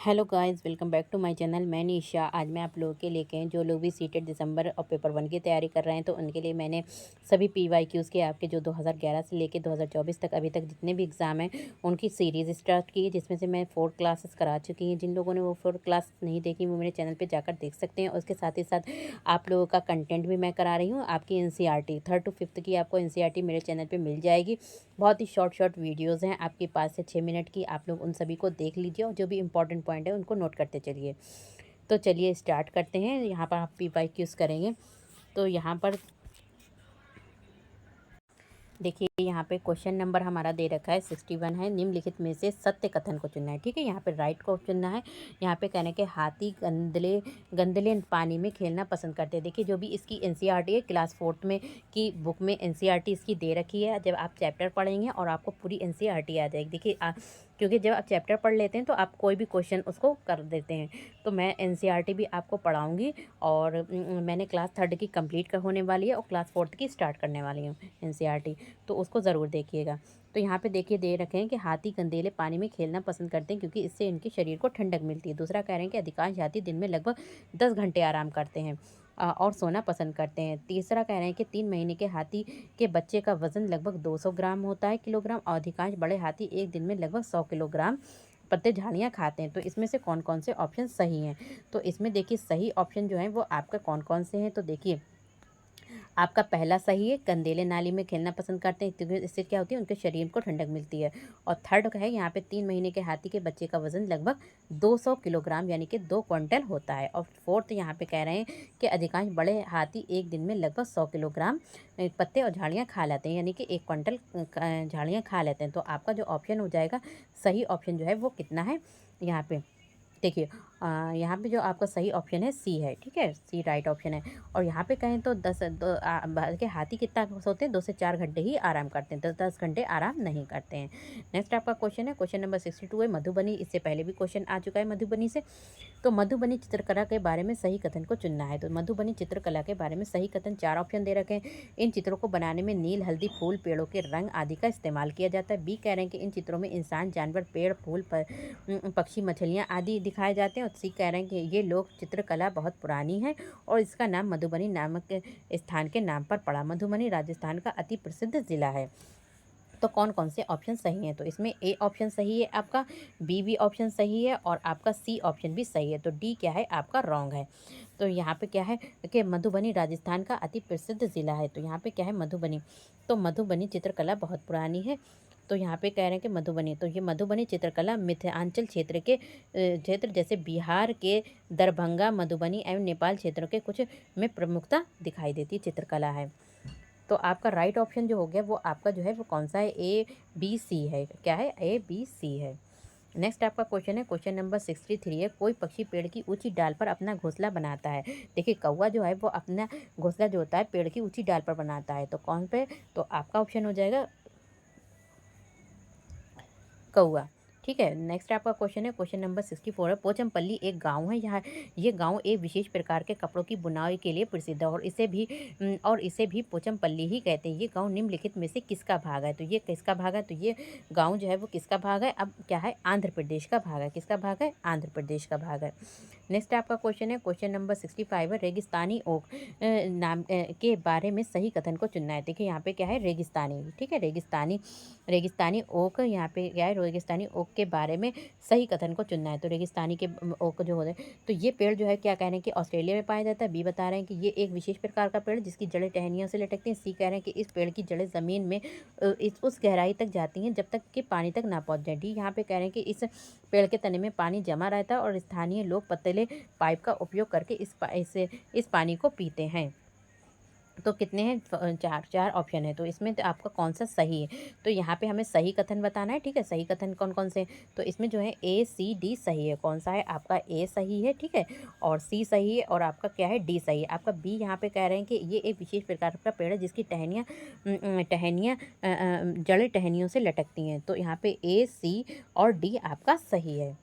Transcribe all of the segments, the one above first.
Hello guys, welcome back to my channel. मैं निशा। आज मैं आप लोगों के लेके जो लोग भी सीटेट दिसंबर और पेपर 1 की तैयारी कर रहे हैं तो उनके लिए मैंने सभी पीवाईक्यूज़ के आपके जो 2011 से लेके 2024 तक अभी तक जितने भी एग्ज़ाम हैं उनकी सीरीज़ स्टार्ट की है, जिसमें से मैं 4 क्लासेस करा चुकी हैं। जिन लोगों ने वो 4 क्लास नहीं देखी वो मेरे चैनल पर जाकर देख सकते हैं। उसके साथ ही साथ आप लोगों का कंटेंट भी मैं करा रही हूँ। आपकी NCERT 3rd to 5th की आपको NCERT मेरे चैनल पर मिल जाएगी। बहुत ही शॉर्ट वीडियोज़ हैं आपके 5 से 6 मिनट की। आप लोग उन सभी को देख लीजिए और जो भी इंपॉर्टेंट पॉइंट है उनको नोट करते चलिए। तो चलिए स्टार्ट करते हैं। यहाँ पर आप पीवाईक्यूज़ करेंगे तो यहाँ पर देखिए, यहाँ पे क्वेश्चन नंबर हमारा दे रखा है 61 है। निम्नलिखित में से सत्य कथन को चुनना है। ठीक है, यहाँ पे राइट को चुनना है। यहाँ पे कहने के हाथी गंदले गंदले पानी में खेलना पसंद करते हैं। देखिए, जो भी इसकी NCERT है क्लास 4th में की बुक में NCERT इसकी दे रखी है। जब आप चैप्टर पढ़ेंगे और आपको पूरी NCERT आ जाएगी। देखिए क्योंकि जब आप चैप्टर पढ़ लेते हैं तो आप कोई भी क्वेश्चन उसको कर देते हैं। तो मैं NCERT भी आपको पढ़ाऊँगी और मैंने क्लास 3rd की कंप्लीट होने वाली है और क्लास 4th की स्टार्ट करने वाली हूँ NCERT। तो उसको ज़रूर देखिएगा। तो यहाँ पे देखिए दे रखे हैं कि हाथी गंदेले पानी में खेलना पसंद करते हैं क्योंकि इससे इनके शरीर को ठंडक मिलती है। दूसरा कह रहे हैं कि अधिकांश हाथी दिन में लगभग 10 घंटे आराम करते हैं और सोना पसंद करते हैं। तीसरा कह रहे हैं कि 3 महीने के हाथी के बच्चे का वज़न लगभग 200 ग्राम होता है किलोग्राम और अधिकांश बड़े हाथी एक दिन में लगभग 100 किलोग्राम पत्ते झाड़ियाँ खाते हैं। तो इसमें से कौन कौन से ऑप्शन सही हैं? तो इसमें देखिए सही ऑप्शन जो है वो आपका कौन कौन से हैं? तो देखिए, आपका पहला सही है, कंदेले नाली में खेलना पसंद करते हैं क्योंकि इससे क्या होती है उनके शरीर को ठंडक मिलती है। और थर्ड का है यहाँ पे 3 महीने के हाथी के बच्चे का वजन लगभग 200 किलोग्राम यानी कि 2 क्विंटल होता है। और फोर्थ यहाँ पे कह रहे हैं कि अधिकांश बड़े हाथी एक दिन में लगभग 100 किलोग्राम पत्ते और झाड़ियाँ खा लेते हैं यानी कि 1 क्विंटल झाड़ियाँ खा लेते हैं। तो आपका जो ऑप्शन हो जाएगा सही ऑप्शन जो है वो कितना है यहाँ पे देखिए, यहाँ पे जो आपका सही ऑप्शन है सी है। ठीक है, सी राइट ऑप्शन है। और यहाँ पे कहें तो बल्कि हाथी कितना सोते हैं 2 से 4 घंटे ही आराम करते हैं, 10-10 घंटे आराम नहीं करते हैं। नेक्स्ट आपका क्वेश्चन है क्वेश्चन नंबर 62 है मधुबनी। इससे पहले भी क्वेश्चन आ चुका है मधुबनी से। तो मधुबनी चित्रकला के बारे में सही कथन को चुनना है। तो मधुबनी चित्रकला के बारे में सही कथन 4 ऑप्शन दे रखे हैं। इन चित्रों को बनाने में नील हल्दी फूल पेड़ों के रंग आदि का इस्तेमाल किया जाता है। बी कह रहे हैं कि इन चित्रों में इंसान जानवर पेड़ फूल पक्षी मछलियाँ आदि दिखाए जाते हैं। और सी कह रहे हैं कि ये लोक चित्रकला बहुत पुरानी है और इसका नाम मधुबनी नामक स्थान के नाम पर पड़ा। मधुबनी राजस्थान का अति प्रसिद्ध जिला है। तो कौन कौन से ऑप्शन सही हैं? तो इसमें ए ऑप्शन सही है आपका, बी भी ऑप्शन सही है और आपका सी ऑप्शन भी सही है। तो डी क्या है आपका रॉन्ग है। तो यहाँ पे क्या है कि मधुबनी राजस्थान का अति प्रसिद्ध ज़िला है। तो यहाँ पे क्या है मधुबनी। तो मधुबनी चित्रकला बहुत पुरानी है। तो यहाँ पे कह रहे हैं कि मधुबनी, तो ये मधुबनी चित्रकला मिथिलांचल क्षेत्र के क्षेत्र जैसे बिहार के दरभंगा मधुबनी एवं नेपाल क्षेत्रों के कुछ में प्रमुखता दिखाई देती चित्रकला है। तो आपका राइट ऑप्शन जो हो गया वो आपका जो है वो कौन सा है? ABC है। क्या है? ABC है। नेक्स्ट आपका क्वेश्चन है क्वेश्चन नंबर 63 है। कोई पक्षी पेड़ की ऊंची डाल पर अपना घोंसला बनाता है। देखिए, कौवा जो है वो अपना घोंसला जो होता है पेड़ की ऊंची डाल पर बनाता है। तो कौन पे? तो आपका ऑप्शन हो जाएगा कौवा। ठीक है, नेक्स्ट आपका क्वेश्चन है क्वेश्चन नंबर 64 है। पोचमपल्ली एक गांव है। यहाँ ये गांव एक विशेष प्रकार के कपड़ों की बुनाई के लिए प्रसिद्ध है और इसे भी पोचमपल्ली ही कहते हैं। ये गांव निम्नलिखित में से किसका भाग है? तो ये किसका भाग है? तो ये गांव जो है वो किसका भाग है? अब क्या है? आंध्र प्रदेश का भाग है। किसका भाग है? आंध्र प्रदेश का भाग है। नेक्स्ट आपका क्वेश्चन है क्वेश्चन नंबर 65 है। रेगिस्तानी ओक नाम के बारे में सही कथन को चुनना है। देखिए, यहाँ पे क्या है? रेगिस्तानी। ठीक है, रेगिस्तानी ओक। यहाँ पे क्या है? रेगिस्तानी ओक के बारे में सही कथन को चुनना है। तो रेगिस्तानी के ओक जो होते हैं तो ये पेड़ जो है क्या कह रहे हैं कि ऑस्ट्रेलिया में पाया जाता है। बी बता रहे हैं कि ये एक विशेष प्रकार का पेड़ जिसकी जड़ें टहनियों से लटकती हैं। सी कह रहे हैं कि इस पेड़ की जड़ें जमीन में उस गहराई तक जाती हैं जब तक कि पानी तक ना पहुंच जाए। डी यहाँ पे कह रहे हैं कि इस पेड़ के तने में पानी जमा रहता है और स्थानीय लोग पतले पाइप का उपयोग करके इस पानी को पीते हैं। तो कितने हैं? चार ऑप्शन है। तो इसमें तो आपका कौन सा सही है? तो यहाँ पे हमें सही कथन बताना है। ठीक है, सही कथन कौन कौन से? तो इसमें जो है ACD सही है। कौन सा है? आपका ए सही है। ठीक है, और सी सही है और आपका क्या है? डी सही है। आपका बी यहाँ पे कह रहे हैं कि ये एक विशेष प्रकार का पेड़ है जिसकी टहनियाँ जड़ें टहनियों से लटकती हैं। तो यहाँ पे AC और डी आपका सही है।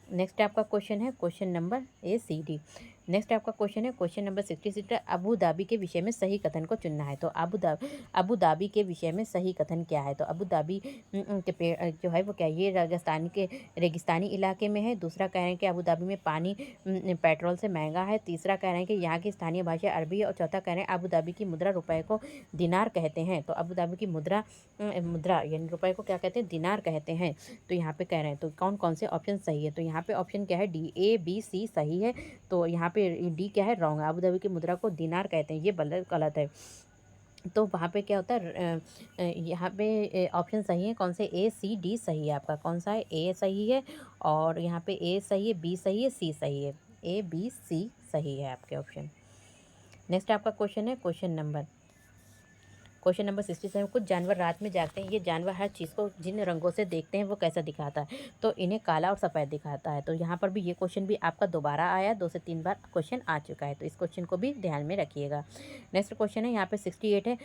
नेक्स्ट आपका क्वेश्चन है क्वेश्चन नंबर ACD। नेक्स्ट आपका क्वेश्चन है क्वेश्चन नंबर 66, अबू धाबी के विषय में सही कथन को चुनना है। तो अबू धाबी के विषय में सही कथन क्या है? तो अबू धाबी के जो है वो क्या है? ये रेगिस्तानी इलाके में है। दूसरा कह रहे हैं कि अबू धाबी में पानी पेट्रोल से महंगा है। तीसरा कह रहे हैं कि यहाँ की स्थानीय भाषा अरबी है। और चौथा कह रहे हैं अबू धाबी की मुद्रा रुपए को दिनार कहते हैं। तो अबू धाबी की मुद्रा यानी रुपए को क्या कहते हैं? दिनार कहते हैं। तो यहाँ पे कह रहे हैं तो कौन कौन से ऑप्शन सही है? तो यहाँ पे ऑप्शन क्या है? डी, ए, बी, सी सही है। तो यहाँ पे डी क्या है? रॉन्ग है। अबू धाबी की मुद्रा को दिनार कहते हैं, ये गलत है। तो वहाँ पे क्या होता है? यहाँ पे ऑप्शन सही है कौन से? ए, सी, डी सही है आपका। कौन सा है? ए सही है, और यहाँ पे ए सही है, बी सही है, सी सही है। ए, बी, सी सही है आपके ऑप्शन। नेक्स्ट आपका क्वेश्चन नंबर 67, कुछ जानवर रात में जागते हैं। ये जानवर हर चीज़ को जिन रंगों से देखते हैं वो कैसा दिखाता है? तो इन्हें काला और सफ़ेद दिखाता है। तो यहाँ पर भी ये क्वेश्चन भी आपका दोबारा आया, 2 से 3 बार क्वेश्चन आ चुका है। तो इस क्वेश्चन को भी ध्यान में रखिएगा। नेक्स्ट क्वेश्चन है यहाँ पे 68 है।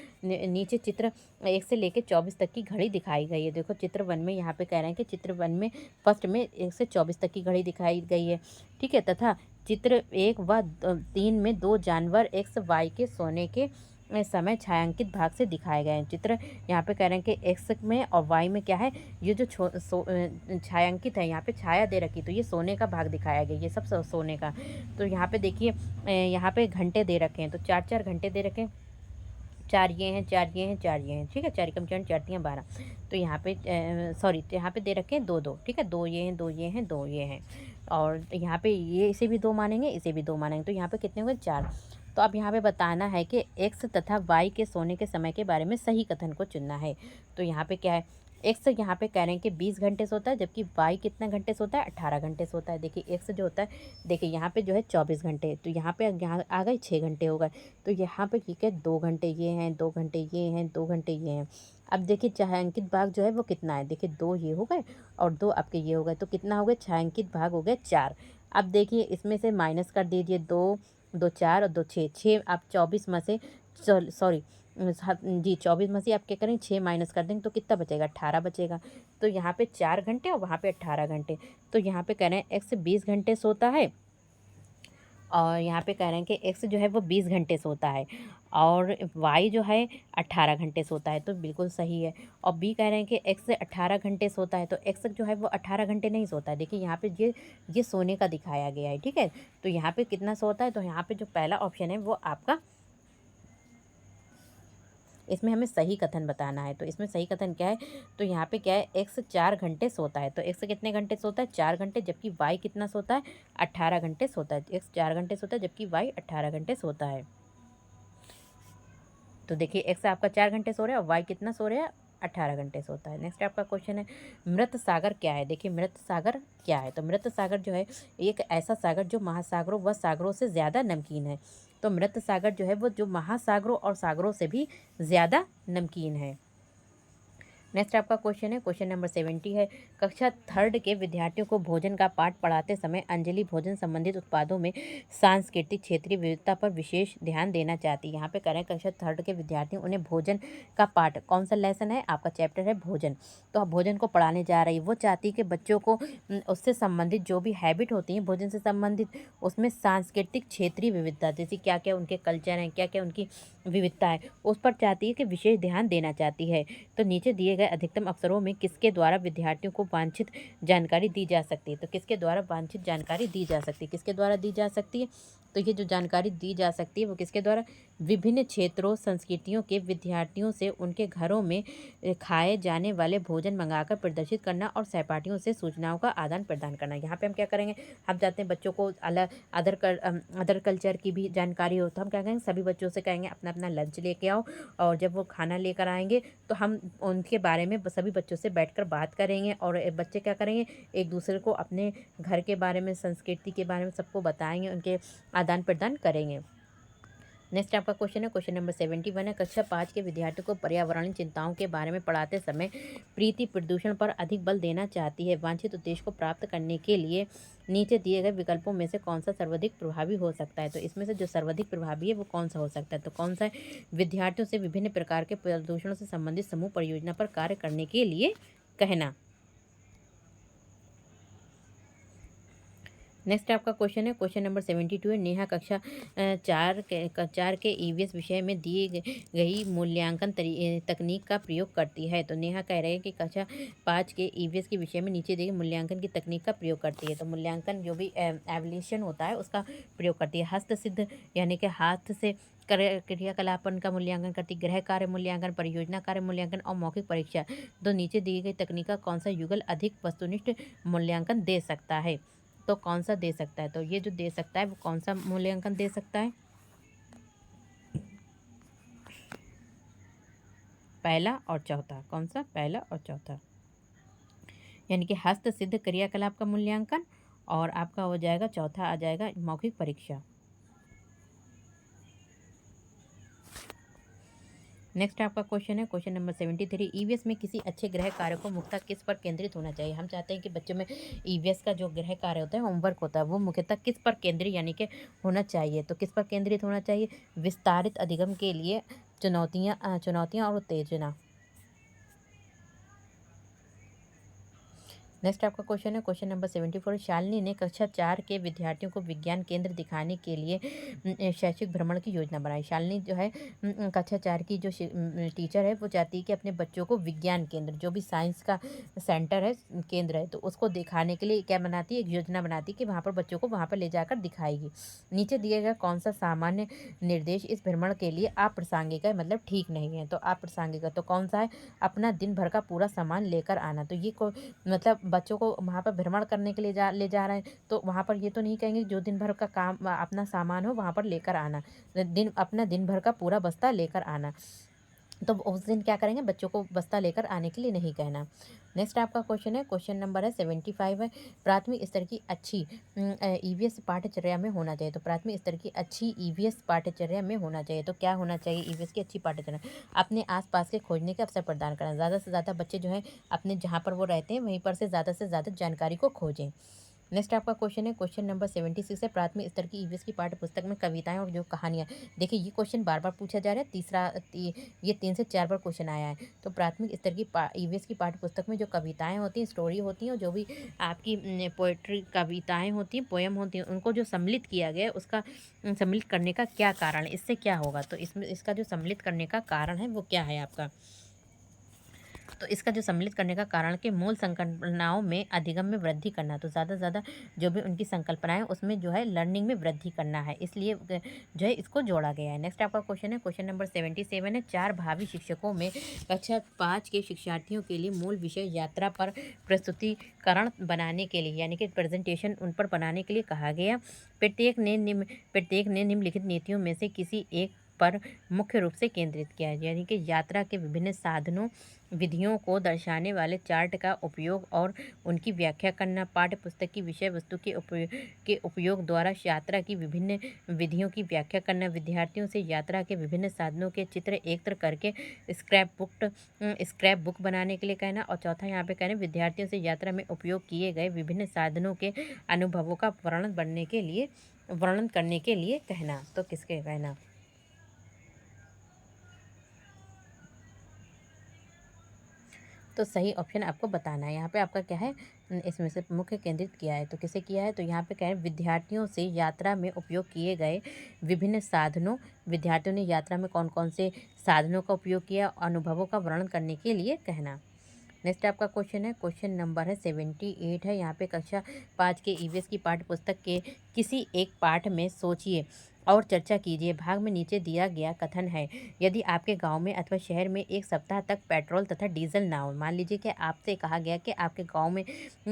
नीचे चित्र 1 से लेकर 24 तक की घड़ी दिखाई गई है। देखो चित्र 1 में यहाँ पे कह रहे हैं कि चित्र 1 में फर्स्ट में 1 से 24 तक की घड़ी दिखाई गई है, ठीक है। तथा चित्र 1 व 3 में 2 जानवर एक्स वाई के सोने के समय छायांकित भाग से दिखाए गए हैं। चित्र यहाँ पे कह रहे हैं कि एक्स में और वाई में क्या है? ये जो छायांकित है, यहाँ पे छाया दे रखी, तो ये सोने का भाग दिखाया गया, ये सब सोने का। तो यहाँ पे देखिए यहाँ पे घंटे दे रखे हैं, तो 4-4 घंटे दे रखे हैं। 4 ये हैं, 4 ये हैं, 4 ये हैं, ठीक है। 4 कम 4 4 3 12। तो यहाँ पे सॉरी, तो यहाँ पे दे रखे हैं 2-2, ठीक है। 2 ये हैं, 2 ये हैं, 2 ये हैं, और यहाँ पे ये इसे भी 2 मानेंगे, इसे भी 2 मानेंगे। तो यहाँ पे कितने हुए? 4। तो अब यहाँ पे बताना है कि एक्स तथा वाई के सोने के समय के बारे में सही कथन को चुनना है। तो यहाँ पे क्या है? एक्स यहाँ पे कह रहे हैं कि 20 घंटे सोता है, जबकि वाई कितना घंटे सोता है? 18 घंटे सोता है। देखिए एक्स जो होता है, देखिए यहाँ पे जो है 24 घंटे, तो यहाँ पे यहाँ आ गए 6 घंटे हो गए। तो यहाँ पे ठीक है 2 घंटे ये हैं, 2 घंटे ये हैं, 2 घंटे ये हैं। अब देखिए छायांकित भाग जो है वो कितना है? देखिए 2 ये हो गए और 2 आपके ये हो गए, तो कितना हो गया? छायांकित भाग हो गए 4। अब देखिए इसमें से माइनस कर दीजिए, 2 2 4 और 2 6 6। आप 24 में से सॉरी जी 24 में से आप क्या करें? 6 माइनस कर देंगे तो कितना बचेगा? 18 बचेगा। तो यहाँ पे 4 घंटे और वहाँ पे 18 घंटे। तो यहाँ पे कह रहे हैं एक्स 20 घंटे सोता है, और यहाँ पे कह रहे हैं कि एक्स जो है वो 20 घंटे सोता है, और वाई जो है 18 घंटे सोता है। तो बिल्कुल सही है। और बी कह रहे हैं कि एक्स 18 घंटे सोता है, तो एक्स जो है वो 18 घंटे नहीं सोता है। देखिए यहाँ पे ये सोने का दिखाया गया है, ठीक है। तो यहाँ पे कितना सोता है? तो यहाँ पे जो पहला ऑप्शन है वो आपका, इसमें हमें सही कथन बताना है। तो इसमें सही कथन क्या है? तो यहाँ पे क्या है? एक्स 4 घंटे सोता है। तो एक्स कितने घंटे सोता है? 4 घंटे, जबकि वाई कितना सोता है? 18 घंटे सोता है। एक्स 4 घंटे सोता है, जबकि वाई 18 घंटे सोता है। तो देखिए एक्स आपका 4 घंटे सो रहा है और वाई कितना सो रहा है? 18 घंटे सोता है। नेक्स्ट आपका क्वेश्चन है मृत सागर क्या है? देखिए मृत सागर क्या है? तो मृत सागर जो है एक ऐसा सागर जो महासागरों व सागरों से ज़्यादा नमकीन है। तो मृत सागर जो है वो जो महासागरों और सागरों से भी ज़्यादा नमकीन है। नेक्स्ट आपका क्वेश्चन है क्वेश्चन नंबर 70 है। कक्षा 3 के विद्यार्थियों को भोजन का पाठ पढ़ाते समय अंजलि भोजन संबंधित उत्पादों में सांस्कृतिक क्षेत्रीय विविधता पर विशेष ध्यान देना चाहती है। यहाँ पे करें कक्षा 3 के विद्यार्थी, उन्हें भोजन का पाठ, कौन सा लेसन है आपका? चैप्टर है भोजन। तो आप भोजन को पढ़ाने जा रही है, वो चाहती है कि बच्चों को उससे संबंधित जो भी हैबिट होती हैं भोजन से संबंधित, उसमें सांस्कृतिक क्षेत्रीय विविधता, जैसे क्या क्या उनके कल्चर हैं, क्या क्या उनकी विविधता है, उस पर चाहती है कि विशेष ध्यान देना चाहती है। तो नीचे दिए गए अधिकतम अवसरों में किसके द्वारा विद्यार्थियों को वांछित जानकारी दी जा सकती है? तो किसके द्वारा वांछित जानकारी दी जा सकती है? किसके द्वारा दी जा सकती है? तो ये जो जानकारी दी जा सकती है वो किसके द्वारा? विभिन्न क्षेत्रों संस्कृतियों के विद्यार्थियों से उनके घरों में खाए जाने वाले भोजन मंगाकर प्रदर्शित करना और सहपाठियों से सूचनाओं का आदान प्रदान करना। यहाँ पे हम क्या करेंगे? हम चाहते हैं बच्चों को अलग अदर कल्चर की भी जानकारी हो, तो हम क्या करेंगे? सभी बच्चों से कहेंगे अपना अपना लंच लेके आओ, और जब वो खाना लेकर आएंगे तो हम उनके बारे में सभी बच्चों से बैठकर बात करेंगे, और बच्चे क्या करेंगे? एक दूसरे को अपने घर के बारे में, संस्कृति के बारे में सबको बताएंगे, उनके आदान प्रदान करेंगे। नेक्स्ट आपका क्वेश्चन है क्वेश्चन नंबर 71 है। कक्षा 5 के विद्यार्थियों को पर्यावरणीय चिंताओं के बारे में पढ़ाते समय प्रीति प्रदूषण पर अधिक बल देना चाहती है। वांछित उद्देश्य को प्राप्त करने के लिए नीचे दिए गए विकल्पों में से कौन सा सर्वाधिक प्रभावी हो सकता है? तो इसमें से जो सर्वाधिक प्रभावी है वो कौन सा हो सकता है? तो कौन सा है? विद्यार्थियों से विभिन्न प्रकार के प्रदूषणों से संबंधित समूह परियोजना पर कार्य करने के लिए कहना। नेक्स्ट आपका क्वेश्चन है, क्वेश्चन नंबर 72 है। नेहा कक्षा 4 के ईवीएस विषय में दी गई मूल्यांकन तकनीक का प्रयोग करती है। तो नेहा कह रहे हैं कि कक्षा 5 के ईवीएस के विषय में नीचे दी गई मूल्यांकन की तकनीक का प्रयोग करती है। तो मूल्यांकन जो भी एवल्यूशन होता है उसका प्रयोग करती है। हस्त सिद्ध यानी कि हाथ से क्रियाकलापन का मूल्यांकन करती, गृह कार्य मूल्यांकन, परियोजना कार्य मूल्यांकन और मौखिक परीक्षा। तो नीचे दी गई तकनीक का कौन सा युगल अधिक वस्तुनिष्ठ मूल्यांकन दे सकता है? तो कौन सा दे सकता है? तो ये जो दे सकता है वो कौन सा मूल्यांकन दे सकता है? पहला और चौथा। कौन सा? पहला और चौथा, यानी कि हस्त सिद्ध क्रियाकलाप का मूल्यांकन, और आपका हो जाएगा चौथा आ जाएगा मौखिक परीक्षा। नेक्स्ट आपका क्वेश्चन है, क्वेश्चन नंबर 73। ईवीएस में किसी अच्छे गृह कार्य को मुख्यतः किस पर केंद्रित होना चाहिए? हम चाहते हैं कि बच्चों में ईवीएस का जो गृह कार्य होता है, होमवर्क होता है, वो मुख्यतः किस पर केंद्रित यानी कि होना चाहिए? तो किस पर केंद्रित होना चाहिए? विस्तारित अधिगम के लिए चुनौतियाँ और उत्तेजना। नेक्स्ट आपका क्वेश्चन है, क्वेश्चन नंबर 74। शालिनी ने कक्षा 4 के विद्यार्थियों को विज्ञान केंद्र दिखाने के लिए शैक्षिक भ्रमण की योजना बनाई। शालिनी जो है कक्षा 4 की जो टीचर है, वो चाहती है कि अपने बच्चों को विज्ञान केंद्र, जो भी साइंस का सेंटर है, केंद्र है, तो उसको दिखाने के लिए क्या बनाती है? एक योजना बनाती है कि वहाँ पर बच्चों को वहाँ पर ले जाकर दिखाएगी। नीचे दिया गया कौन सा सामान्य निर्देश इस भ्रमण के लिए अप्रासंगिक है, मतलब ठीक नहीं है? तो अप्रासंगिक है तो कौन सा है? अपना दिन भर का पूरा सामान लेकर आना। तो ये मतलब बच्चों को वहाँ पर भ्रमण करने के लिए ले जा रहे हैं, तो वहाँ पर ये तो नहीं कहेंगे जो दिन भर का काम अपना सामान हो वहाँ पर लेकर आना, अपना दिन भर का पूरा बस्ता लेकर आना। तो उस दिन क्या करेंगे? बच्चों को बस्ता लेकर आने के लिए नहीं कहना। नेक्स्ट आपका क्वेश्चन है, क्वेश्चन नंबर है 75 है। प्राथमिक स्तर की अच्छी ईवीएस पाठ्यचर्या में होना चाहिए। तो प्राथमिक स्तर की अच्छी ईवीएस पाठ्यचर्या में होना चाहिए। तो क्या होना चाहिए ईवीएस की अच्छी पाठ्यचर्या? अपने आसपास के खोजने के अवसर प्रदान करना। ज़्यादा से ज़्यादा बच्चे जो हैं अपने जहाँ पर वो रहते हैं वहीं पर से ज़्यादा जानकारी को खोजें। नेक्स्ट आपका क्वेश्चन है, क्वेश्चन नंबर 76 है। प्राथमिक स्तर की ईवीएस की पाठ्य पुस्तक में कविताएं और जो कहानियां। देखिए ये क्वेश्चन बार बार पूछा जा रहा है, ये 3 से 4 बार क्वेश्चन आया है। तो प्राथमिक स्तर की ईवीएस की पाठ्य पुस्तक में जो कविताएं होती हैं, स्टोरी होती हैं, और जो भी आपकी पोएट्री कविताएं होती हैं, पोएम होती हैं, उनको जो सम्मिलित किया गया है उसका सम्मिलित करने का क्या कारण है? इससे क्या होगा? तो इसमें इसका जो सम्मिलित करने का कारण है वो क्या है आपका? तो इसका जो सम्मिलित करने का कारण कि मूल संकल्पनाओं में अधिगम में वृद्धि करना। तो ज़्यादा से ज़्यादा जो भी उनकी संकल्पनाएं उसमें जो है लर्निंग में वृद्धि करना है, इसलिए जो है इसको जोड़ा गया है। नेक्स्ट आपका क्वेश्चन है, क्वेश्चन नंबर 77 है। 4 भावी शिक्षकों में कक्षा 5 के शिक्षार्थियों के लिए मूल विषय यात्रा पर प्रस्तुतिकरण बनाने के लिए, यानी कि प्रेजेंटेशन उन पर बनाने के लिए कहा गया। प्रत्येक ने निम्नलिखित नीतियों में से किसी एक पर मुख्य रूप से केंद्रित किया है, यानी कि यात्रा के विभिन्न साधनों विधियों को दर्शाने वाले चार्ट का उपयोग और उनकी व्याख्या करना। पाठ्य पुस्तक की विषय वस्तु के उपयोग द्वारा यात्रा की विभिन्न विधियों की व्याख्या करना। विद्यार्थियों से यात्रा के विभिन्न साधनों के चित्र एकत्र करके स्क्रैप बुक बनाने के लिए कहना। और चौथा यहाँ पे कहना विद्यार्थियों से यात्रा में उपयोग किए गए विभिन्न साधनों के अनुभवों का वर्णन करने के लिए कहना। तो किसके कहना? तो सही ऑप्शन आपको बताना है। यहाँ पे आपका क्या है? इसमें से मुख्य केंद्रित किया है, तो किसे किया है? तो यहाँ पे क्या है? विद्यार्थियों से यात्रा में उपयोग किए गए विभिन्न साधनों, विद्यार्थियों ने यात्रा में कौन कौन से साधनों का उपयोग किया, अनुभवों का वर्णन करने के लिए कहना। नेक्स्ट आपका क्वेश्चन है, क्वेश्चन नंबर है 78 है। यहाँ पे कक्षा 5 के ईवीएस की पाठ्य पुस्तक के किसी एक पाठ में सोचिए और चर्चा कीजिए। भाग में नीचे दिया गया कथन है, यदि आपके गांव में अथवा शहर में एक सप्ताह तक पेट्रोल तथा डीजल ना हो। मान लीजिए कि आपसे कहा गया कि आपके गांव में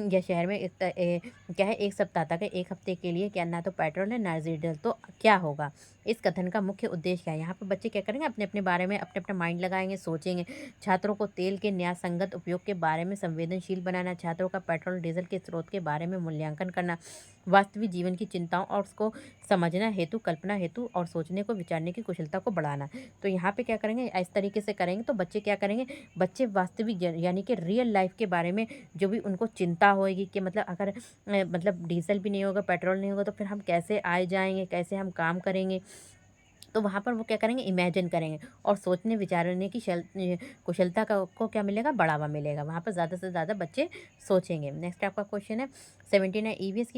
या शहर में क्या है, एक सप्ताह तक है, एक हफ्ते के लिए क्या ना तो पेट्रोल है ना डीजल, तो क्या होगा? इस कथन का मुख्य उद्देश्य क्या है? यहाँ पर बच्चे क्या करेंगे? अपने अपने बारे में अपने अपना माइंड लगाएंगे, सोचेंगे। छात्रों को तेल के न्यायसंगत उपयोग के बारे में संवेदनशील बनाना। छात्रों का पेट्रोल डीजल के स्रोत के बारे में मूल्यांकन करना। वास्तविक जीवन की चिंताओं और उसको समझना हेतु, कल्पना हेतु और सोचने को विचारने की कुशलता को बढ़ाना। तो यहाँ पे क्या करेंगे? इस तरीके से करेंगे तो बच्चे क्या करेंगे? बच्चे वास्तविक यानी कि रियल लाइफ के बारे में जो भी उनको चिंता होएगी कि मतलब अगर मतलब डीजल भी नहीं होगा, पेट्रोल नहीं होगा, तो फिर हम कैसे आए जाएंगे, कैसे हम काम करेंगे, तो वहाँ पर वो क्या करेंगे, इमेजिन करेंगे और सोचने विचारने की कुशलता का को क्या मिलेगा, बढ़ावा मिलेगा। वहाँ पर ज़्यादा से ज़्यादा बच्चे सोचेंगे। नेक्स्ट आपका क्वेश्चन है 17 है, ईवीएस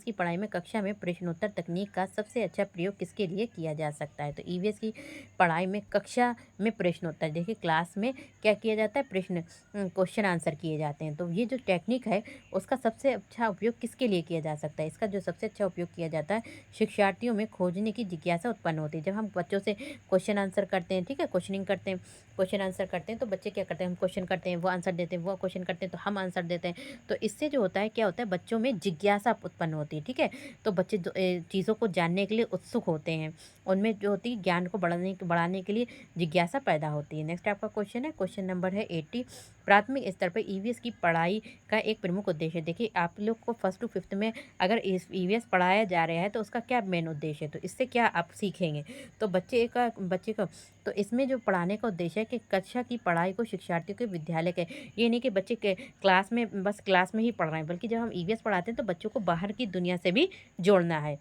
की पढ़ाई में कक्षा में प्रश्नोत्तर तकनीक का सबसे अच्छा प्रयोग किसके लिए किया जा सकता है? तो ईवीएस की पढ़ाई में कक्षा में प्रश्नोत्तर, देखिए क्लास में क्या किया जाता है, क्वेश्चन आंसर किए जाते हैं। तो ये जो टेक्निक है उसका सबसे अच्छा उपयोग किसके लिए किया जा सकता है? इसका जो सबसे अच्छा उपयोग किया जाता है, शिक्षार्थियों में खोजने की जिज्ञासा उत्पन्न होती है। जब हम बच्चों से क्वेश्चन आंसर करते हैं, ठीक है, क्वेश्चनिंग करते हैं, क्वेश्चन आंसर करते हैं, तो बच्चे क्या करते हैं, हम क्वेश्चन करते हैं, वो आंसर देते हैं, वो क्वेश्चन करते हैं, तो हम आंसर देते हैं। तो इससे जो होता है, क्या होता है, बच्चों में जिज्ञासा उत्पन्न होती है, ठीक है। तो बच्चे चीज़ों को जानने के लिए उत्सुक होते हैं, उनमें जो होती है ज्ञान को बढ़ाने के लिए जिज्ञासा पैदा होती है। नेक्स्ट आपका क्वेश्चन है, क्वेश्चन नंबर है 80, प्राथमिक स्तर पर ईवीएस की पढ़ाई का एक प्रमुख उद्देश्य। देखिए आप लोग को 1st to 5th में अगर इस ईवीएस पढ़ाया जा रहा है तो उसका क्या मेन उद्देश्य है, तो इससे क्या आप सीखेंगे। तो बच्चे को तो इसमें जो पढ़ाने का उद्देश्य है कि कक्षा की पढ़ाई को शिक्षार्थियों के विद्यालय के, ये नहीं कि बच्चे के क्लास में ही पढ़ रहे हैं, बल्कि जब हम ईवीएस पढ़ाते हैं तो बच्चों को बाहर की दुनिया से भी जोड़ना है।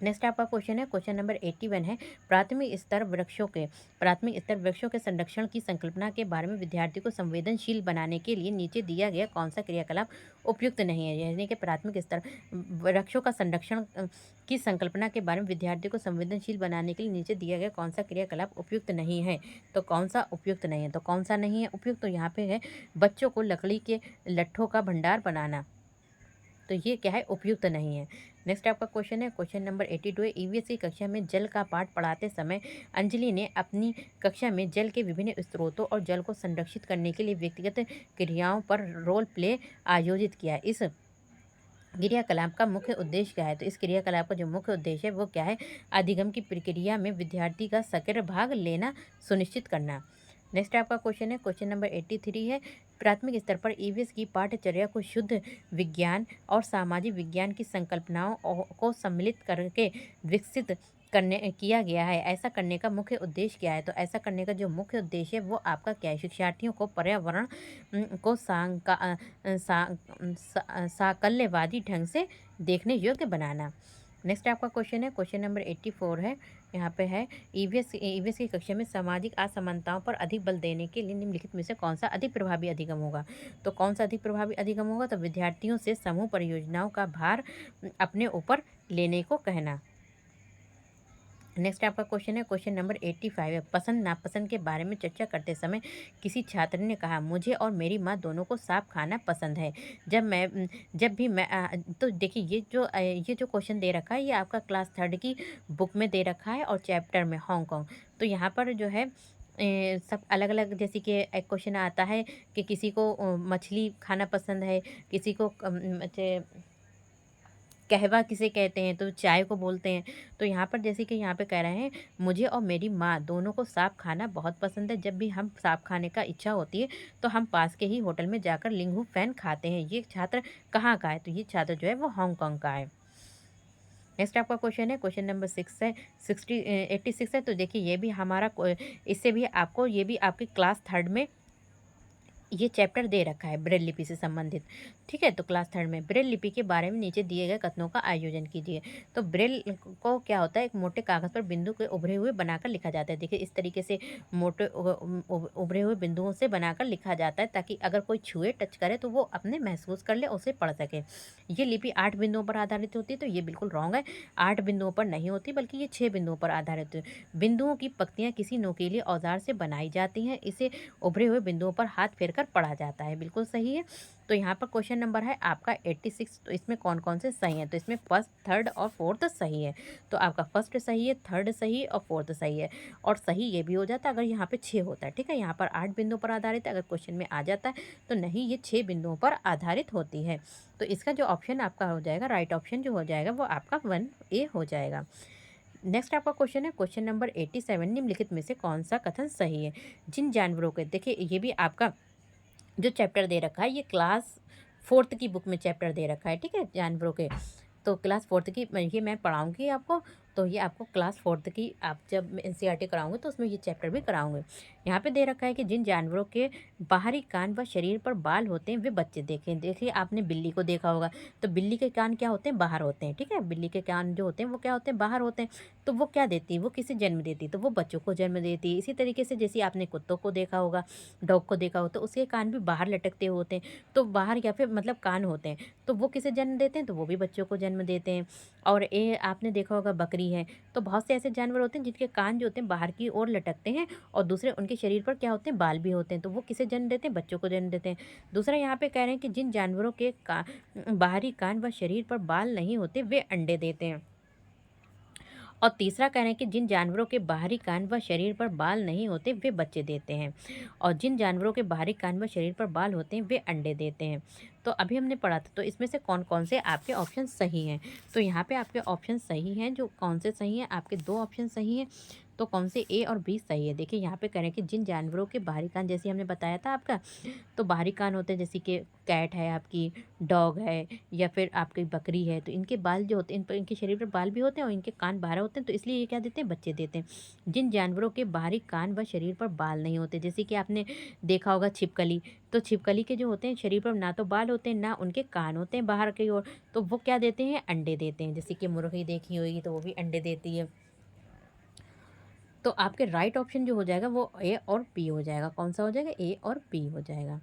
नेक्स्ट आपका क्वेश्चन है, क्वेश्चन नंबर 81 है, प्राथमिक स्तर वृक्षों के संरक्षण की संकल्पना के बारे में विद्यार्थी को संवेदनशील बनाने के लिए नीचे दिया गया कौन सा क्रियाकलाप उपयुक्त नहीं है। यानी कि प्राथमिक स्तर वृक्षों का संरक्षण की संकल्पना के बारे में विद्यार्थी को संवेदनशील बनाने के लिए नीचे दिया गया कौन सा क्रियाकलाप उपयुक्त नहीं है। तो कौन सा उपयुक्त नहीं है, तो कौन सा नहीं है उपयुक्त, तो यहाँ पे है बच्चों को लकड़ी के लट्ठों का भंडार बनाना, तो ये क्या है, उपयुक्त नहीं है। नेक्स्ट आपका क्वेश्चन है, क्वेश्चन नंबर 82 है, ईवीएस की कक्षा में जल का पाठ पढ़ाते समय अंजलि ने अपनी कक्षा में जल के विभिन्न स्रोतों और जल को संरक्षित करने के लिए व्यक्तिगत क्रियाओं पर रोल प्ले आयोजित किया। इस क्रियाकलाप का मुख्य उद्देश्य क्या है? तो इस क्रियाकलाप का जो मुख्य उद्देश्य है वो क्या है, अधिगम की प्रक्रिया में विद्यार्थी का सक्रिय भाग लेना सुनिश्चित करना। नेक्स्ट आपका क्वेश्चन है, क्वेश्चन नंबर 83 है, प्राथमिक स्तर पर ईवीएस की पाठ्यचर्या को शुद्ध विज्ञान और सामाजिक विज्ञान की संकल्पनाओं को सम्मिलित करके विकसित करने किया गया है। ऐसा करने का मुख्य उद्देश्य क्या है? तो ऐसा करने का जो मुख्य उद्देश्य है वो आपका क्या है, शिक्षार्थियों को पर्यावरण को साकल्यवादी ढंग से देखने योग्य बनाना। नेक्स्ट आपका क्वेश्चन है, क्वेश्चन नंबर 84 है, यहाँ पे है, ईवीएस की कक्षा में सामाजिक असमानताओं पर अधिक बल देने के लिए निम्नलिखित में से कौन सा अधिक प्रभावी अधिगम होगा। तो कौन सा अधिक प्रभावी अधिगम होगा, तो विद्यार्थियों से समूह परियोजनाओं का भार अपने ऊपर लेने को कहना। नेक्स्ट आपका क्वेश्चन है, क्वेश्चन नंबर 85 है, पसंद नापसंद के बारे में चर्चा करते समय किसी छात्र ने कहा, मुझे और मेरी माँ दोनों को साफ खाना पसंद है। जब भी मैं तो देखिए ये जो क्वेश्चन दे रखा है ये आपका क्लास 3rd की बुक में दे रखा है और चैप्टर में हांगकांग। तो यहाँ पर जो है सब अलग अलग, जैसे कि एक क्वेश्चन आता है कि किसी को मछली खाना पसंद है, किसी को कहवा किसे कहते हैं, तो चाय को बोलते हैं। तो यहाँ पर जैसे कि यहाँ पे कह रहे हैं, मुझे और मेरी माँ दोनों को साग खाना बहुत पसंद है। जब भी हम साग खाने का इच्छा होती है तो हम पास के ही होटल में जाकर लिंगू फैन खाते हैं। ये छात्र कहाँ का है, तो ये छात्र जो है वो हांगकांग का है। नेक्स्ट आपका क्वेश्चन है, क्वेश्चन नंबर 6 है, 86 है। तो देखिए ये भी हमारा इससे भी आपको, ये भी आपके क्लास 3rd में ये चैप्टर दे रखा है ब्रेल लिपि से संबंधित, ठीक है। तो क्लास 3rd में ब्रेल लिपि के बारे में नीचे दिए गए कथनों का आयोजन कीजिए। तो ब्रेल को क्या होता है, एक मोटे कागज़ पर बिंदु के उभरे हुए बनाकर लिखा जाता है। देखिए इस तरीके से मोटे उभरे हुए बिंदुओं से बनाकर लिखा जाता है, ताकि अगर कोई छुए, टच करे तो वो अपने महसूस कर ले, उसे पढ़ सके। ये लिपि 8 बिंदुओं पर आधारित होती है, तो ये बिल्कुल रॉन्ग है। 8 बिंदुओं पर नहीं होती, बल्कि ये 6 बिंदुओं पर आधारित है। बिंदुओं की पंक्तियाँ किसी नुकीले औजार से बनाई जाती हैं, इसे उभरे हुए बिंदुओं पर हाथ फेरकर पढ़ा जाता है। बिल्कुल सही है। तो यहाँ पर क्वेश्चन नंबर है आपका 86। तो इसमें कौन कौन से सही हैं, तो इसमें 1st, 3rd और 4th सही है। तो आपका 1st सही है, 3rd सही है और 4th सही है। और सही ये भी हो जाता है अगर यहाँ पे 6 होता है, ठीक है। यहाँ पर 8 बिंदुओं पर आधारित है, अगर क्वेश्चन में आ जाता है तो नहीं, ये 6 बिंदुओं पर आधारित होती है। तो इसका जो ऑप्शन आपका हो जाएगा, राइट ऑप्शन जो हो जाएगा वो आपका 1A हो जाएगा। नेक्स्ट आपका क्वेश्चन है, क्वेश्चन नंबर 87, निम्नलिखित में से कौन सा कथन सही है। जिन जानवरों के, देखिए ये भी आपका जो चैप्टर दे रखा है ये क्लास 4th की बुक में चैप्टर दे रखा है, ठीक है, जानवरों के। तो क्लास 4th की ये मैं पढ़ाऊँगी आपको। तो ये आपको क्लास 4th की आप जब एनसीईआरटी कराओगे तो उसमें ये चैप्टर भी कराओगे। यहाँ पे दे रखा है कि जिन जानवरों के बाहरी कान व शरीर पर बाल होते हैं वे बच्चे देखें। देखिए आपने बिल्ली को देखा होगा, तो बिल्ली के कान क्या होते हैं, बाहर होते हैं, ठीक है। बिल्ली के कान जो होते हैं वो क्या होते हैं, बाहर होते हैं। तो वो क्या देती है, वो किसे जन्म देती है, तो वो बच्चों को जन्म देती है। इसी तरीके से जैसे आपने कुत्तों को देखा होगा, डॉग को देखा हो, तो उसके कान भी बाहर लटकते होते हैं, तो बाहर या फिर मतलब कान होते हैं, तो वो किसे जन्म देते हैं, तो वो भी बच्चों को जन्म देते हैं। और ये आपने देखा होगा बकरी है, तो बहुत से ऐसे जानवर होते हैं जिनके कान जो होते हैं बाहर की ओर लटकते हैं, और दूसरे उनके शरीर पर क्या होते हैं, बाल भी होते हैं, तो वो किसे जन्म देते हैं, बच्चों को जन्म देते हैं। दूसरा यहाँ पे कह रहे हैं कि जिन जानवरों के बाहरी कान व शरीर पर बाल नहीं होते वे अंडे देते हैं। और तीसरा कह रहे हैं कि जिन जानवरों के बाहरी कान व शरीर पर बाल नहीं होते वे बच्चे देते हैं, और जिन जानवरों के बाहरी कान व शरीर पर बाल होते हैं वे अंडे देते हैं। तो अभी हमने पढ़ा था, तो इसमें से कौन कौन से आपके ऑप्शन सही हैं। तो यहाँ पे आपके ऑप्शन सही हैं, जो कौन से सही हैं, आपके 2 ऑप्शन सही हैं। तो कौन से ए और बी सही है। देखिए यहाँ पे कह रहे हैं कि जिन जानवरों के बाहरी कान, जैसे हमने बताया था आपका, तो बाहरी कान होते हैं जैसे कि कैट है आपकी, डॉग है, या फिर आपकी बकरी है, तो इनके बाल जो होते हैं, इन पर इनके शरीर पर बाल भी होते हैं और इनके कान बाहर होते हैं, तो इसलिए ये क्या देते हैं, बच्चे देते हैं। जिन जानवरों के बाहरी कान व शरीर पर बाल नहीं होते, जैसे कि आपने देखा होगा छिपकली, तो छिपकली के जो होते हैं शरीर पर ना तो बाल होते हैं ना उनके कान होते हैं बाहर की ओर, तो वो क्या देते हैं, अंडे देते हैं। जैसे कि मुर्गी देखी होगी तो वो भी अंडे देती है। तो आपके राइट ऑप्शन जो हो जाएगा वो ए और बी हो जाएगा। कौन सा हो जाएगा, ए और बी हो जाएगा।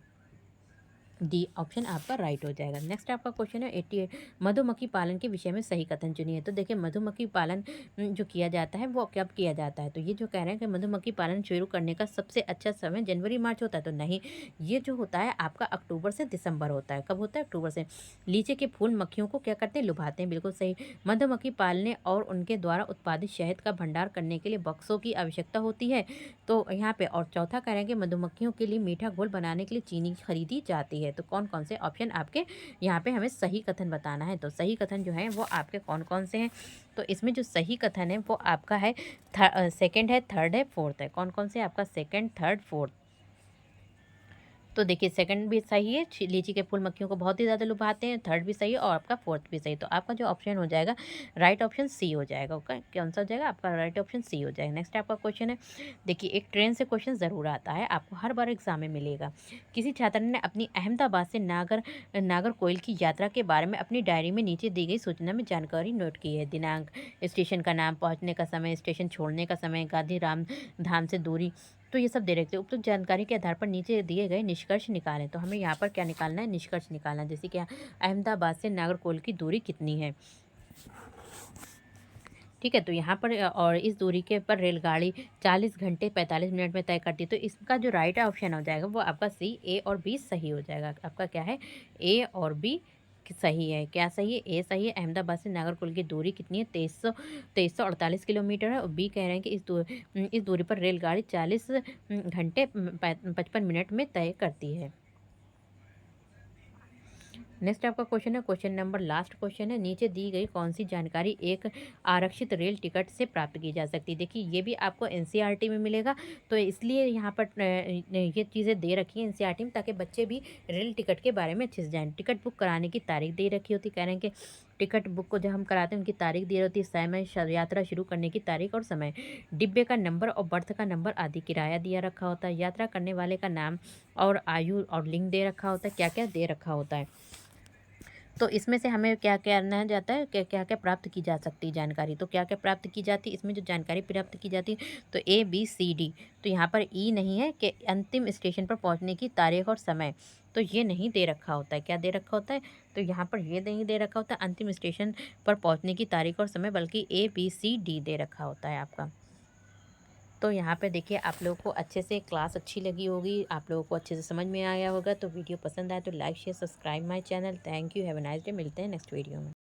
डी ऑप्शन आपका राइट हो जाएगा। नेक्स्ट आपका क्वेश्चन है 88, मधुमक्खी पालन के विषय में सही कथन चुनिए। तो देखिए मधुमक्खी पालन जो किया जाता है वो कब किया जाता है, तो ये जो कह रहे हैं कि मधुमक्खी पालन शुरू करने का सबसे अच्छा समय जनवरी मार्च होता है, तो नहीं, ये जो होता है आपका अक्टूबर से दिसंबर होता है। कब होता है, अक्टूबर से। लीची के फूल मक्खियों को क्या करते हैं, लुभाते हैं, बिल्कुल सही। मधुमक्खी पालने और उनके द्वारा उत्पादित शहद का भंडार करने के लिए बक्सों की आवश्यकता होती है। तो यहाँ पे और चौथा कह रहे हैं कि मधुमक्खियों के लिए मीठा घोल बनाने के लिए चीनी खरीदी जाती है। तो कौन कौन से ऑप्शन आपके यहाँ पे हमें सही कथन बताना है। तो सही कथन जो है वो आपके कौन कौन से हैं। तो इसमें जो सही कथन है वो आपका है सेकंड है, थर्ड है, फोर्थ है। कौन कौन से आपका सेकंड, थर्ड, फोर्थ। तो देखिए सेकंड भी सही है, लीची के फूल मक्खियों को बहुत ही ज़्यादा लुभाते हैं, थर्ड भी सही है, और आपका फोर्थ भी सही। तो आपका जो ऑप्शन हो जाएगा राइट ऑप्शन सी हो जाएगा। ओके, कौन सा हो जाएगा आपका राइट ऑप्शन सी हो जाएगा। नेक्स्ट आपका क्वेश्चन है, देखिए एक ट्रेन से क्वेश्चन ज़रूर आता है, आपको हर बार एग्जाम में मिलेगा। किसी छात्र ने अपनी अहमदाबाद से नागरकोइल की यात्रा के बारे में अपनी डायरी में नीचे दी गई सूचना में जानकारी नोट की है। दिनांक, स्टेशन का नाम, पहुँचने का समय, स्टेशन छोड़ने का समय, गांधी राम धाम से दूरी, तो ये सब दे रखे थे। उपयुक्त जानकारी के आधार पर नीचे दिए गए निष्कर्ष निकालें। तो हमें यहाँ पर क्या निकालना है, निष्कर्ष निकालना है। जैसे कि अहमदाबाद से नागरकोइल की दूरी कितनी है, ठीक है। तो यहाँ पर और इस दूरी के पर रेलगाड़ी 40 घंटे 45 मिनट में तय करती है। तो इसका जो राइट ऑप्शन हो जाएगा वो आपका सी, ए और बी सही हो जाएगा। आपका क्या है, ए और बी सही है। क्या सही है, ए सही है। अहमदाबाद से नागरकोइल की दूरी कितनी है, 2348 किलोमीटर है। और बी कह रहे हैं कि इस दूरी पर रेलगाड़ी 40 घंटे 55 मिनट में तय करती है। नेक्स्ट आपका क्वेश्चन है, क्वेश्चन नंबर लास्ट क्वेश्चन है, नीचे दी गई कौन सी जानकारी एक आरक्षित रेल टिकट से प्राप्त की जा सकती है। देखिए ये भी आपको एनसीईआरटी में मिलेगा, तो इसलिए यहाँ पर ये चीज़ें दे रखी हैं एनसीईआरटी में, ताकि बच्चे भी रेल टिकट के बारे में अच्छे से जाएं। टिकट बुक कराने की तारीख दे रखी होती, कह रहे हैं कि टिकट बुक को जब हम कराते हैं उनकी तारीख दी होती है, समय, यात्रा शुरू करने की तारीख और समय, डिब्बे का नंबर और बर्थ का नंबर आदि, किराया दिया रखा होता है, यात्रा करने वाले का नाम और आयु और लिंग दे रखा होता है, क्या क्या दे रखा होता है। तो इसमें से हमें क्या करना जाता है, क्या क्या क्या प्राप्त की जा सकती है जानकारी। तो क्या क्या प्राप्त की जाती है, इसमें जो जानकारी प्राप्त की जाती है, तो ए बी सी डी। तो यहाँ पर ई नहीं है कि अंतिम स्टेशन पर पहुँचने की तारीख और समय, तो ये नहीं दे रखा होता है। क्या दे रखा होता है, तो यहाँ पर ये नहीं दे रखा होता अंतिम स्टेशन पर पहुँचने की तारीख और समय, बल्कि ए बी सी डी दे रखा होता है आपका। तो यहाँ पे देखिए आप लोगों को अच्छे से क्लास अच्छी लगी होगी, आप लोगों को अच्छे से समझ में आया होगा। तो वीडियो पसंद आए तो like share subscribe my channel. Thank you, have a nice day. मिलते हैं नेक्स्ट वीडियो में।